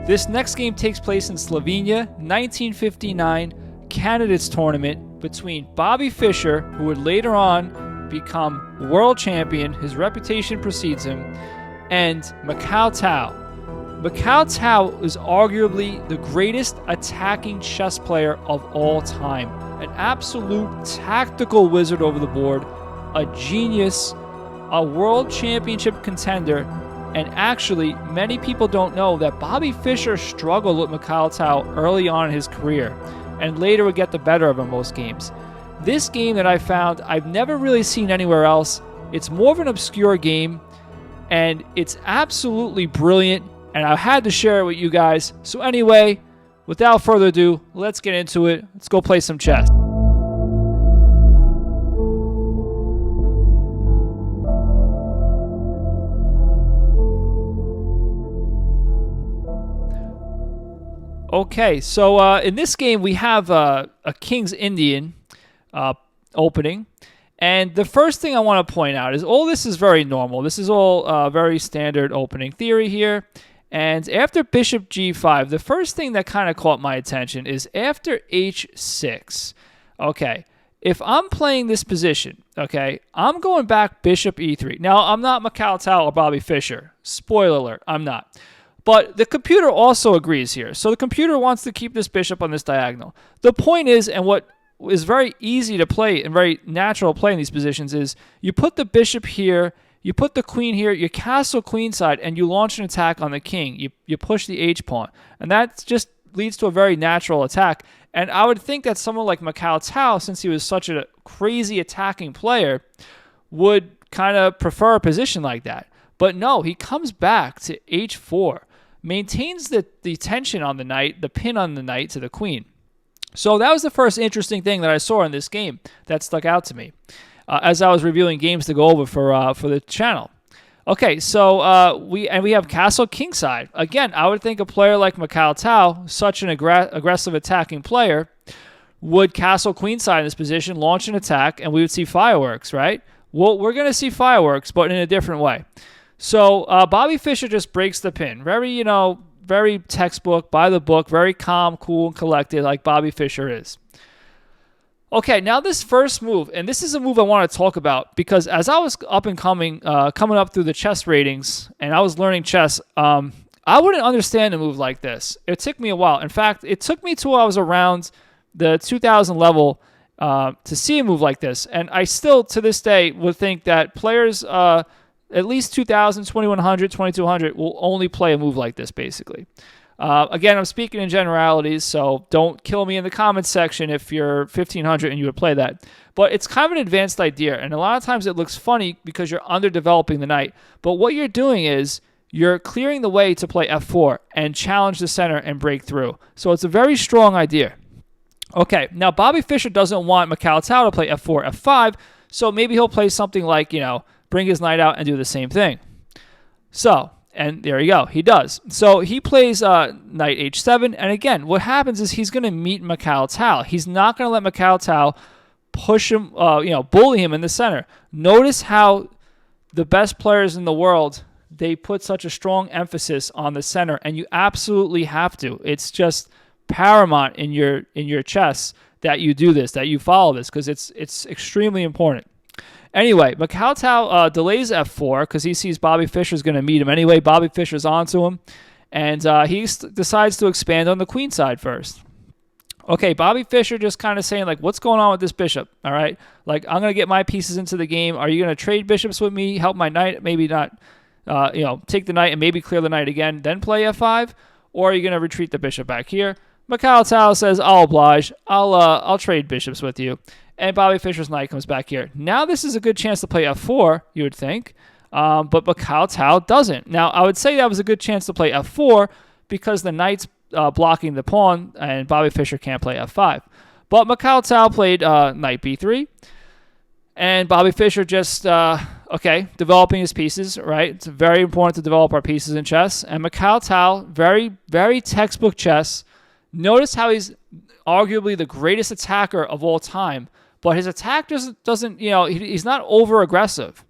This next game takes place in Slovenia, 1959 candidates tournament between Bobby Fischer, who would later on become world champion, his reputation precedes him, and Macau Tao. Macau Tao is arguably the greatest attacking chess player of all time. An absolute tactical wizard over the board, a genius, a world championship contender, and actually, many people don't know that Bobby Fischer struggled with Macau Tao early on in his career, and later would get the better of him most games. This game that I found, I've never really seen anywhere else. It's more of an obscure game, and it's absolutely brilliant, and I had to share it with you guys. So anyway, without further ado, let's get into it. Let's go play some chess. Okay, so in this game we have a King's Indian opening. And the first thing I want to point out is all this is very normal. This is all very standard opening theory here. And after bishop g5, the first thing that kind of caught my attention is after h6. Okay, if I'm playing this position, okay, I'm going back bishop e3. Now, I'm not Macau Tao or Bobby Fischer. Spoiler alert, I'm not. But the computer also agrees here. So the computer wants to keep this bishop on this diagonal. The point is, and what is very easy to play and very natural to play in these positions is you put the bishop here, you put the queen here, you castle queenside, and you launch an attack on the king. You push the h-pawn. And that just leads to a very natural attack. And I would think that someone like Macau Tao, since he was such a crazy attacking player, would kind of prefer a position like that. But no, he comes back to h4. Maintains the tension on the knight, the pin on the knight to the queen. So that was the first interesting thing that I saw in this game that stuck out to me as I was reviewing games to go over for the channel. Okay, so we have castle kingside. Again, I would think a player like Macau Tao, such an aggressive attacking player, would castle queenside in this position, launch an attack, and we would see fireworks, right? Well, we're going to see fireworks, but in a different way. So Bobby Fischer just breaks the pin. Very textbook, by the book, very calm, cool, and collected like Bobby Fischer is. Okay, now this first move, and this is a move I want to talk about because as I was up and coming up through the chess ratings and I was learning chess, I wouldn't understand a move like this. It took me a while. In fact, it took me till I was around the 2000 level to see a move like this. And I still, to this day, would think that players... at least 2,000, 2,100, 2,200 will only play a move like this, basically. Again, I'm speaking in generalities, so don't kill me in the comments section if you're 1,500 and you would play that. But it's kind of an advanced idea, and a lot of times it looks funny because you're underdeveloping the knight. But what you're doing is you're clearing the way to play f4 and challenge the center and break through. So it's a very strong idea. Okay, now Bobby Fischer doesn't want Macau Tao to play f4, f5, so maybe he'll play something like, bring his knight out and do the same thing. So, and there you go, he does. So he plays knight h7, and again, what happens is he's going to meet Macau Tao. He's not going to let Macau Tao push him, bully him in the center. Notice how the best players in the world, they put such a strong emphasis on the center, and you absolutely have to. It's just paramount in your chess that you do this, that you follow this, because it's extremely important. Anyway, Macau Tao delays f4 because he sees Bobby Fischer's going to meet him anyway. Bobby Fischer's onto him, and he decides to expand on the queen side first. Okay, Bobby Fischer just kind of saying, like, what's going on with this bishop, all right? Like, I'm going to get my pieces into the game. Are you going to trade bishops with me, help my knight, maybe not, take the knight and maybe clear the knight again, then play f5? Or are you going to retreat the bishop back here? Macau Tao says, I'll oblige. I'll trade bishops with you. And Bobby Fischer's knight comes back here. Now this is a good chance to play f4, you would think, but Macau Tao doesn't. Now, I would say that was a good chance to play f4 because the knight's blocking the pawn, and Bobby Fischer can't play f5. But Macau Tao played knight b3, and Bobby Fischer just, developing his pieces, right? It's very important to develop our pieces in chess. And Macau Tao, very, very textbook chess. Notice how he's arguably the greatest attacker of all time, but his attack doesn't he's not over aggressive.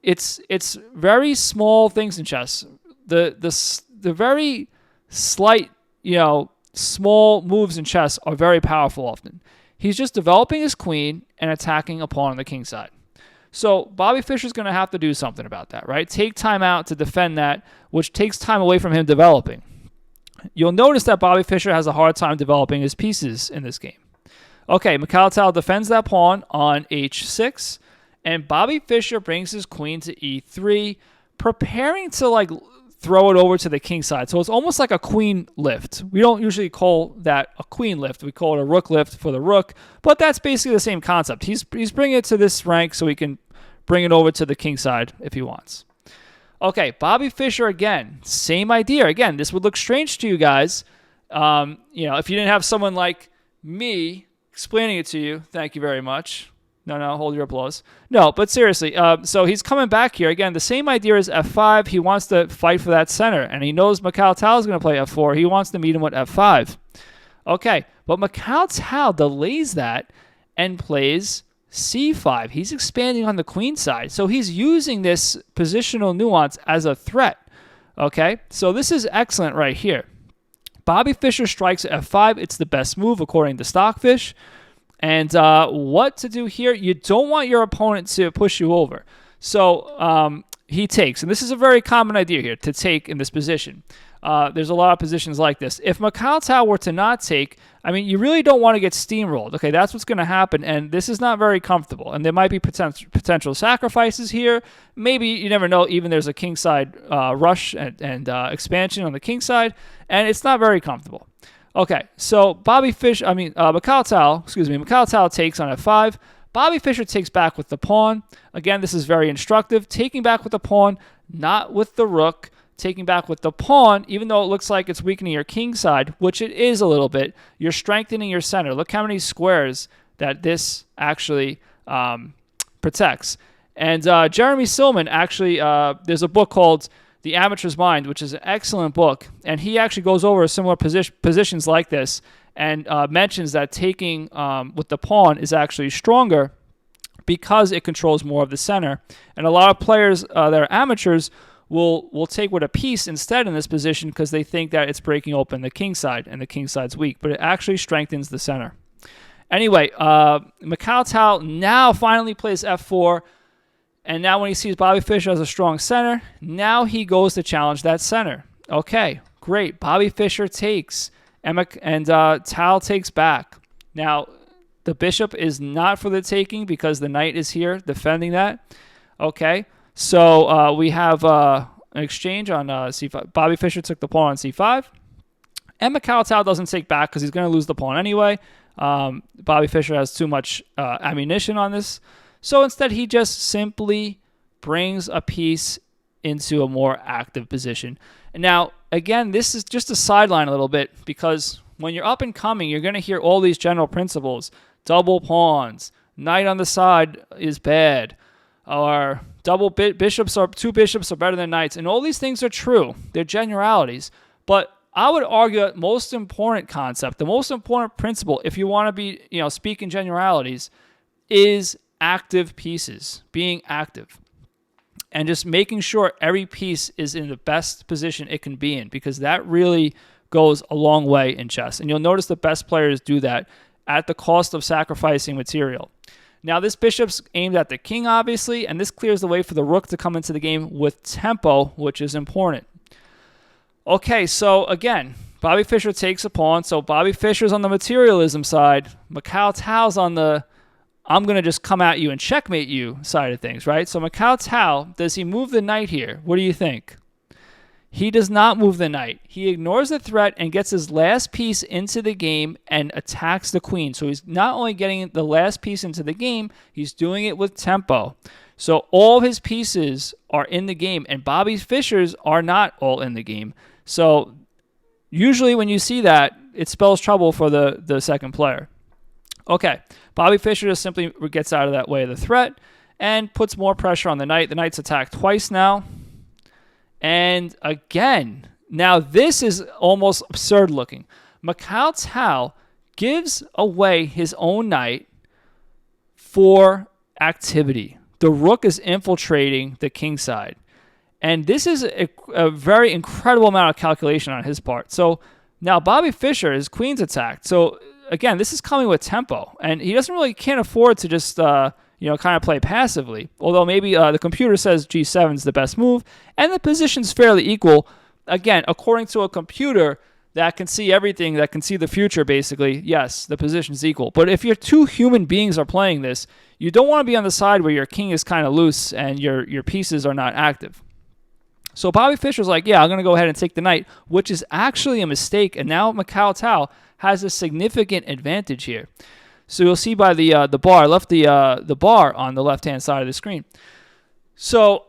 It's very small things in chess. The very slight, small moves in chess are very powerful often. He's just developing his queen and attacking a pawn on the king side. So Bobby Fischer's going to have to do something about that, right? Take time out to defend that, which takes time away from him developing. You'll notice that Bobby Fischer has a hard time developing his pieces in this game. Okay, Mikhail Tal defends that pawn on h6, and Bobby Fischer brings his queen to e3, preparing to throw it over to the king side. So it's almost like a queen lift. We don't usually call that a queen lift. We call it a rook lift for the rook, but that's basically the same concept. He's bringing it to this rank so he can bring it over to the king side if he wants. Okay, Bobby Fischer again, same idea. Again, this would look strange to you guys. If you didn't have someone like me explaining it to you, thank you very much. No, hold your applause. No, but seriously, so he's coming back here. Again, the same idea as f5. He wants to fight for that center, and he knows Mikhail Tal is going to play f4. He wants to meet him with f5. Okay, but Mikhail Tal delays that and plays c5. He's expanding on the queen side, so he's using this positional nuance as a threat. Okay, so this is excellent right here. Bobby Fischer strikes at f5. It's the best move according to Stockfish. And what to do here? You don't want your opponent to push you over. So he takes. And this is a very common idea here, to take in this position. There's a lot of positions like this. If Mikhail Tal were to not take, you really don't want to get steamrolled. Okay, that's what's going to happen. And this is not very comfortable. And there might be potential sacrifices here. Maybe, you never know, even there's a kingside rush and expansion on the king side. And it's not very comfortable. Okay, so Mikhail Tal takes on f5. Bobby Fischer takes back with the pawn. Again, this is very instructive. Taking back with the pawn, not with the rook. Taking back with the pawn, even though it looks like it's weakening your king side, which it is a little bit, you're strengthening your center. Look how many squares that this actually protects. And Jeremy Silman actually, there's a book called The Amateur's Mind, which is an excellent book, and he actually goes over similar positions like this and mentions that taking with the pawn is actually stronger because it controls more of the center. And a lot of players that are amateurs will take with a piece instead in this position because they think that it's breaking open the king side, and the king side's weak, but it actually strengthens the center. Anyway, Mikhail Tal now finally plays f4. And now when he sees Bobby Fischer as a strong center, now he goes to challenge that center. Okay, great. Bobby Fischer takes, and Tal takes back. Now, the bishop is not for the taking because the knight is here defending that. Okay, so we have an exchange on c5. Bobby Fischer took the pawn on c5. And Mikhail Tal doesn't take back because he's going to lose the pawn anyway. Bobby Fischer has too much ammunition on this. So instead, he just simply brings a piece into a more active position. And now, again, this is just a sideline a little bit because when you're up and coming, you're going to hear all these general principles. Double pawns, knight on the side is bad, or two bishops are better than knights. And all these things are true. They're generalities. But I would argue that most important concept, the most important principle, if you want to be, speak in generalities, is active pieces, being active, and just making sure every piece is in the best position it can be in, because that really goes a long way in chess. And you'll notice the best players do that at the cost of sacrificing material. Now, this bishop's aimed at the king, obviously, and this clears the way for the rook to come into the game with tempo, which is important. Okay, so again, Bobby Fischer takes a pawn. So Bobby Fischer's on the materialism side. Mikhail Tal's on the I'm going to just come at you and checkmate you side of things, right? So Mikhail Tal, does he move the knight here? What do you think? He does not move the knight. He ignores the threat and gets his last piece into the game and attacks the queen. So he's not only getting the last piece into the game, he's doing it with tempo. So all of his pieces are in the game, and Bobby Fischer's are not all in the game. So usually when you see that, it spells trouble for the second player. Okay, Bobby Fischer just simply gets out of that way of the threat and puts more pressure on the knight. The knight's attacked twice now. And again, now this is almost absurd looking. Mikhail Tal gives away his own knight for activity. The rook is infiltrating the king side. And this is a very incredible amount of calculation on his part. So now Bobby Fischer, his queen's attacked. So again, this is coming with tempo, and he can't afford to just kind of play passively. Although maybe the computer says G7 is the best move, and the position's fairly equal. Again, according to a computer that can see everything, that can see the future, basically, yes, the position's equal. But if your two human beings are playing this, you don't want to be on the side where your king is kind of loose and your pieces are not active. So Bobby Fischer's like, yeah, I'm going to go ahead and take the knight, which is actually a mistake. And now Macau Tao has a significant advantage here. So you'll see by the bar, I left the bar on the left-hand side of the screen. So,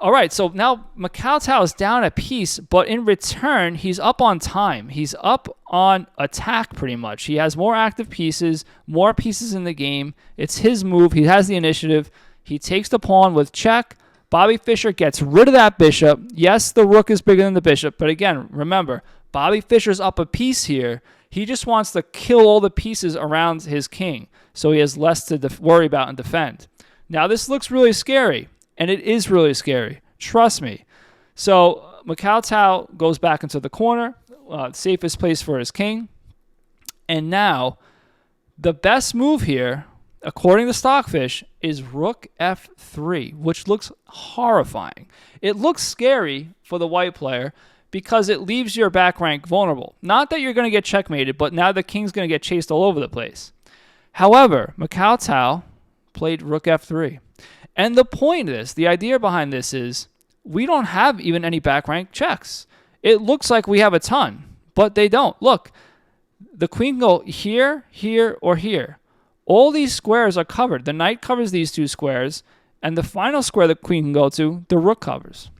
all right, so now Macau Tao is down a piece, but in return, he's up on time. He's up on attack pretty much. He has more active pieces, more pieces in the game. It's his move. He has the initiative. He takes the pawn with check. Bobby Fischer gets rid of that bishop. Yes, the rook is bigger than the bishop, but again, remember, Bobby Fischer's up a piece here. He just wants to kill all the pieces around his king, so he has less to worry about and defend. Now, this looks really scary, and it is really scary. Trust me. So Macau Tao goes back into the corner, safest place for his king. And now, the best move here, according to Stockfish, is rook f3, which looks horrifying. It looks scary for the white player because it leaves your back rank vulnerable. Not that you're going to get checkmated, but now the king's going to get chased all over the place. However, Macau Tao played rook f3. And the point of this, the idea behind this is we don't have even any back rank checks. It looks like we have a ton, but they don't. Look, the queen can go here, here, or here. All these squares are covered. The knight covers these two squares, and the final square the queen can go to, the rook covers.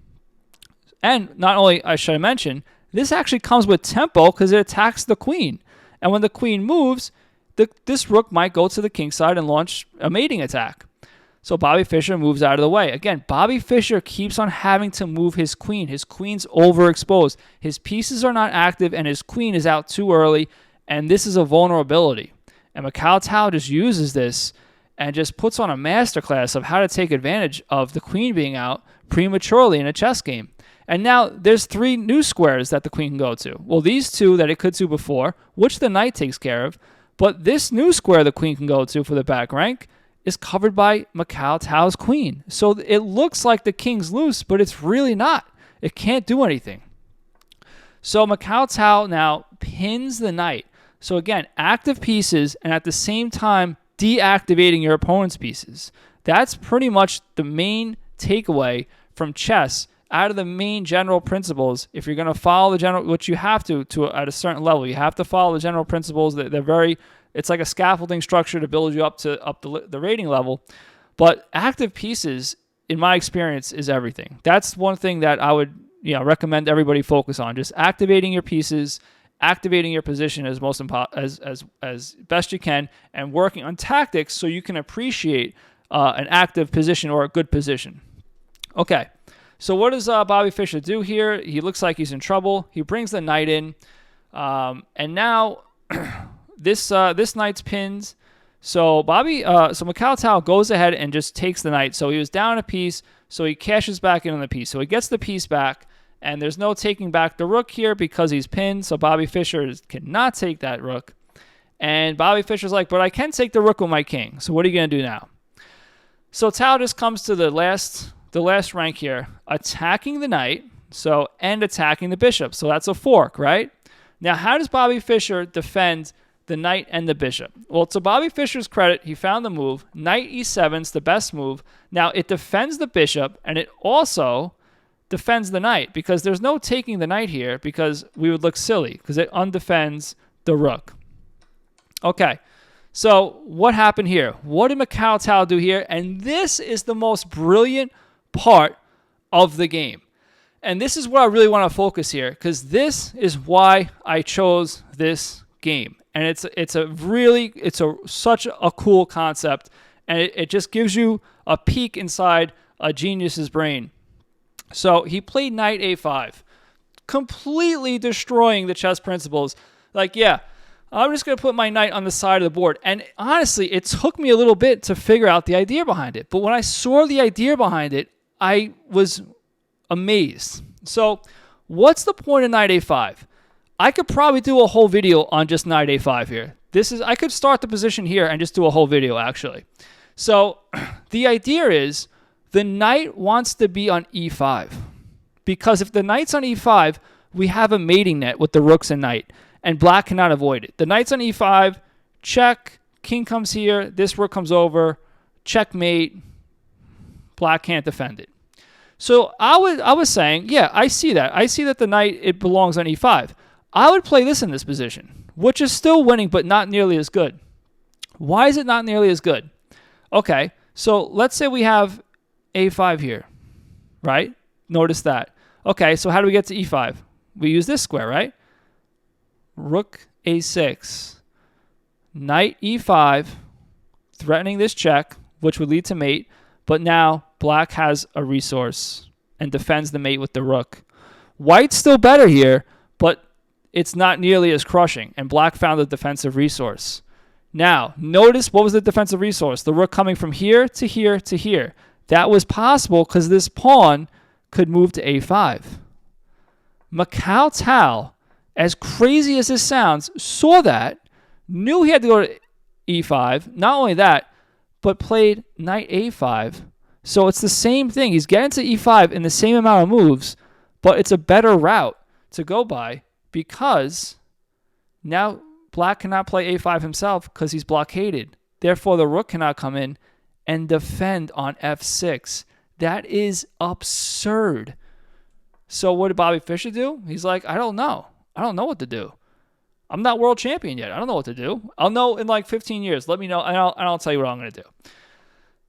And not only, I should mention, this actually comes with tempo because it attacks the queen. And when the queen moves, this rook might go to the king side and launch a mating attack. So Bobby Fischer moves out of the way. Again, Bobby Fischer keeps on having to move his queen. His queen's overexposed. His pieces are not active, and his queen is out too early, and this is a vulnerability. And Macau Tao just uses this and just puts on a masterclass of how to take advantage of the queen being out prematurely in a chess game. And now there's 3 new squares that the queen can go to. Well, these 2 that it could to before, which the knight takes care of. But this new square the queen can go to for the back rank is covered by Macau Tao's queen. So it looks like the king's loose, but it's really not. It can't do anything. So Macau Tao now pins the knight. So again, active pieces and at the same time deactivating your opponent's pieces. That's pretty much the main takeaway from chess out of the main general principles. If you're going to follow the general, which you have to at a certain level, you have to follow the general principles. They're very, it's like a scaffolding structure to build you up the rating level. But active pieces, in my experience, is everything. That's one thing that I would recommend everybody focus on. Just activating your pieces, activating your position as as best you can, and working on tactics so you can appreciate an active position or a good position. Okay, so what does Bobby Fischer do here? He looks like he's in trouble. He brings the knight in, and now this knight's pinned. So Macau Tao goes ahead and just takes the knight. So he was down a piece, so he cashes back in on the piece. So he gets the piece back. And there's no taking back the rook here because he's pinned, so Bobby Fischer cannot take that rook. And Bobby Fischer's like, but I can take the rook with my king, so what are you going to do now? So Tao just comes to the last rank here, attacking the knight, and attacking the bishop. So that's a fork, right? Now, how does Bobby Fischer defend the knight and the bishop? Well, to Bobby Fischer's credit, he found the move. Knight e7's the best move. Now, it defends the bishop, and it also defends the knight because there's no taking the knight here because we would look silly because it undefends the rook. Okay, so what happened here? What did Macau Tao do here? And this is the most brilliant part of the game. And this is what I really want to focus here because this is why I chose this game. And it's such a cool concept, and it just gives you a peek inside a genius's brain. So he played knight a5, completely destroying the chess principles. Like, yeah, I'm just going to put my knight on the side of the board. And honestly, it took me a little bit to figure out the idea behind it. But when I saw the idea behind it, I was amazed. So what's the point of knight a5? I could probably do a whole video on just knight a5 here. I could start the position here and just do a whole video actually. So the idea is the knight wants to be on e5, because if the knight's on e5, we have a mating net with the rooks and knight, and black cannot avoid it. The knight's on e5, check, king comes here, this rook comes over, checkmate, black can't defend it. So I was saying, yeah, I see that. I see that the knight, it belongs on e5. I would play this in this position, which is still winning, but not nearly as good. Why is it not nearly as good? Okay, so let's say we have a5 here, right? Notice that. Okay, so how do we get to e5? We use this square, right? Rook a6, knight e5, threatening this check, which would lead to mate, but now black has a resource and defends the mate with the rook. White's still better here, but it's not nearly as crushing, and black found a defensive resource. Now, notice what was the defensive resource? The rook coming from here to here to here. That was possible because this pawn could move to a5. Macau Tao, as crazy as this sounds, saw that, knew he had to go to e5. Not only that, but played knight a5. So it's the same thing. He's getting to e5 in the same amount of moves, but it's a better route to go by because now black cannot play a5 himself because he's blockaded. Therefore, the rook cannot come in and defend on f6. That is absurd. So what did Bobby Fischer do? He's like, I don't know. I don't know what to do. I'm not world champion yet. I don't know what to do. I'll know in like 15 years. Let me know, and I'll tell you what I'm going to do.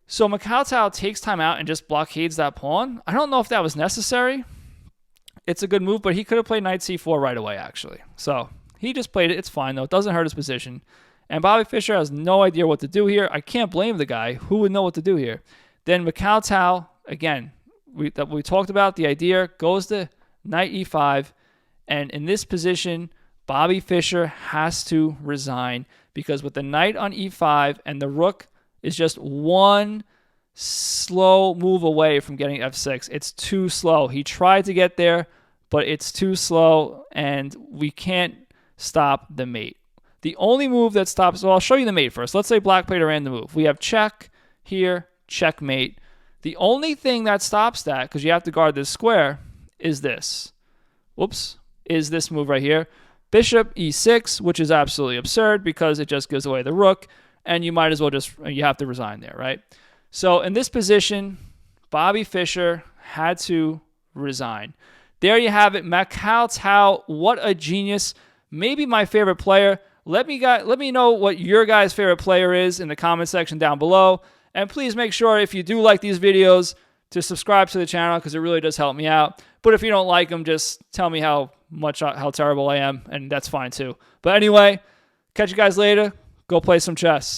So Macau Tao takes time out and just blockades that pawn. I don't know if that was necessary. It's a good move, but he could have played knight c4 right away, actually. So he just played it. It's fine, though. It doesn't hurt his position. And Bobby Fischer has no idea what to do here. I can't blame the guy. Who would know what to do here? Then Macau Tao, again, we talked about the idea, goes to knight e5. And in this position, Bobby Fischer has to resign because with the knight on e5 and the rook is just one slow move away from getting f6. It's too slow. He tried to get there, but it's too slow, and we can't stop the mate. The only move that stops, well, I'll show you the mate first. Let's say black played a random move. We have check here, checkmate. The only thing that stops that, because you have to guard this square, is this. Is this move right here. Bishop e6, which is absolutely absurd because it just gives away the rook, and you might as well you have to resign there, right? So in this position, Bobby Fischer had to resign. There you have it. Macau Tao, what a genius. Maybe my favorite player. Let me know what your guys' favorite player is in the comment section down below. And please make sure if you do like these videos to subscribe to the channel because it really does help me out. But if you don't like them, just tell me how terrible I am, and that's fine too. But anyway, catch you guys later. Go play some chess.